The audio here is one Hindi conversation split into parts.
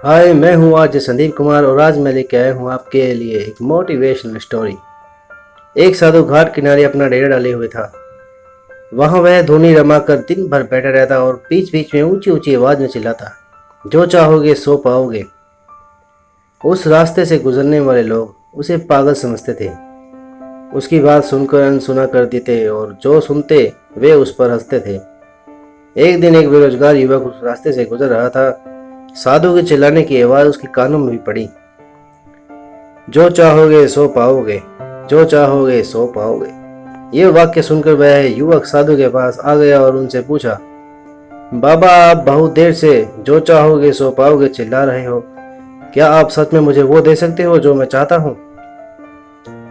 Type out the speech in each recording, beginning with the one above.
हाय, मैं हूँ आज संदीप कुमार और आज मैं लेके आया हूँ आपके लिए एक मोटिवेशनल स्टोरी। एक साधु घाट किनारे अपना डेरा डाले हुए था। वहाँ वह धूनी रमाकर दिन भर बैठा रहता और बीच बीच में ऊंची ऊंची आवाज में चिल्लाता, जो चाहोगे सो पाओगे। उस रास्ते से गुजरने वाले लोग उसे पागल समझते थे, उसकी बात सुनकर अनसुना कर देते और जो सुनते वे उस पर हंसते थे। एक दिन एक बेरोजगार युवक उस रास्ते से गुजर रहा था। साधु के चिल्लाने की आवाज उसके कानों में भी पड़ी, जो चाहोगे सो पाओगे, जो चाहोगे सो पाओगे। ये वाक्य सुनकर वह युवक साधु के पास आ गया और उनसे पूछा, बाबा, आप बहुत देर से जो चाहोगे सो पाओगे चिल्ला रहे हो, क्या आप सच में मुझे वो दे सकते हो जो मैं चाहता हूँ?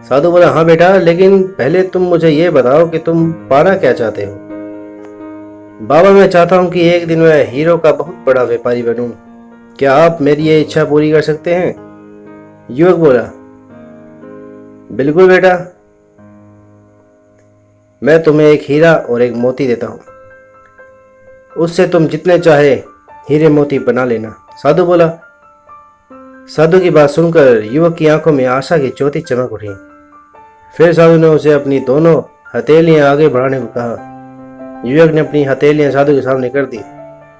साधु बोला, हाँ बेटा, लेकिन पहले तुम मुझे ये बताओ कि तुम पाना क्या चाहते हो? बाबा, मैं चाहता हूँ कि एक दिन मैं हीरो का बहुत बड़ा व्यापारी बनूं। क्या आप मेरी ये इच्छा पूरी कर सकते हैं? युवक बोला, बिल्कुल बेटा, मैं तुम्हें एक हीरा और एक मोती देता हूँ, उससे तुम जितने चाहे हीरे मोती बना लेना। साधु बोला। साधु की बात सुनकर युवक की आंखों में आशा की ज्योति चमक उठी। फिर साधु ने उसे अपनी दोनों हथेलियां आगे बढ़ाने को कहा। युवक ने अपनी हथेलियां साधु के सामने कर दी।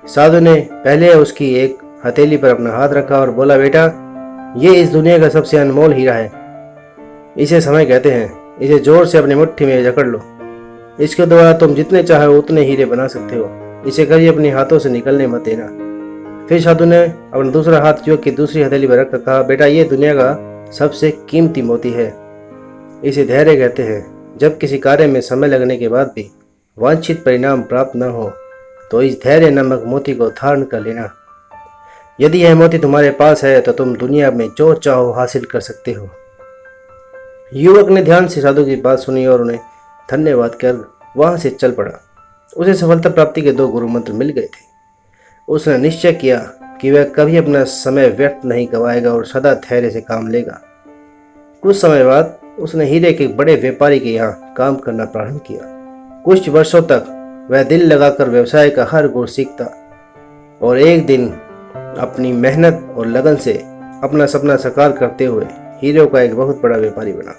साधु ने पहले उसकी एक हथेली पर अपना हाथ रखा और बोला, बेटा, ये इस दुनिया का सबसे अनमोल हीरा है। इसे समय कहते हैं। इसे जोर से अपनी मुट्ठी में जकड़ लो। इसके द्वारा तुम जितने चाहो उतने हीरे बना सकते हो। इसे कभी अपने हाथों से निकलने मत देना। फिर साधु ने अपना दूसरा हाथ युवक की दूसरी हथेली पर रखकर कहा, बेटा, ये दुनिया का सबसे कीमती मोती है। इसे धैर्य कहते हैं। जब किसी कार्य में समय लगने के बाद भी वांछित परिणाम प्राप्त न हो तो इस धैर्य नामक मोती को धारण कर लेना। यदि यह मोती तुम्हारे पास है तो तुम दुनिया में जो चाहो हासिल कर सकते हो। युवक ने ध्यान से साधु की बात सुनी और उन्हें धन्यवाद कर वहां से चल पड़ा। उसे सफलता प्राप्ति के 2 गुरु मंत्र मिल गए थे। उसने निश्चय किया कि वह कभी अपना समय व्यर्थ नहीं गवाएगा और सदा धैर्य से काम लेगा। कुछ समय बाद उसने हीरे के बड़े व्यापारी के यहाँ काम करना प्रारंभ किया। कुछ वर्षों तक वह दिल लगाकर व्यवसाय का हर गुण सीखता और एक दिन अपनी मेहनत और लगन से अपना सपना साकार करते हुए हीरो का एक बहुत बड़ा व्यापारी बना।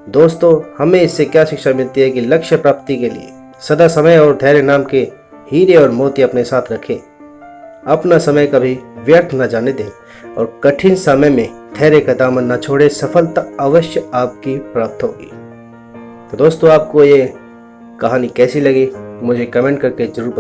दोस्तों, हमें इससे क्या शिक्षा मिलती है कि लक्ष्य प्राप्ति के लिए सदा समय और धैर्य नाम के हीरे और मोती अपने साथ रखें। अपना समय कभी व्यर्थ न जाने दें और कठिन समय में धैर्य का दामन न छोड़े। सफलता अवश्य आपकी प्राप्त होगी। तो दोस्तों, आपको ये कहानी कैसी लगी मुझे कमेंट करके जरूर बताइए।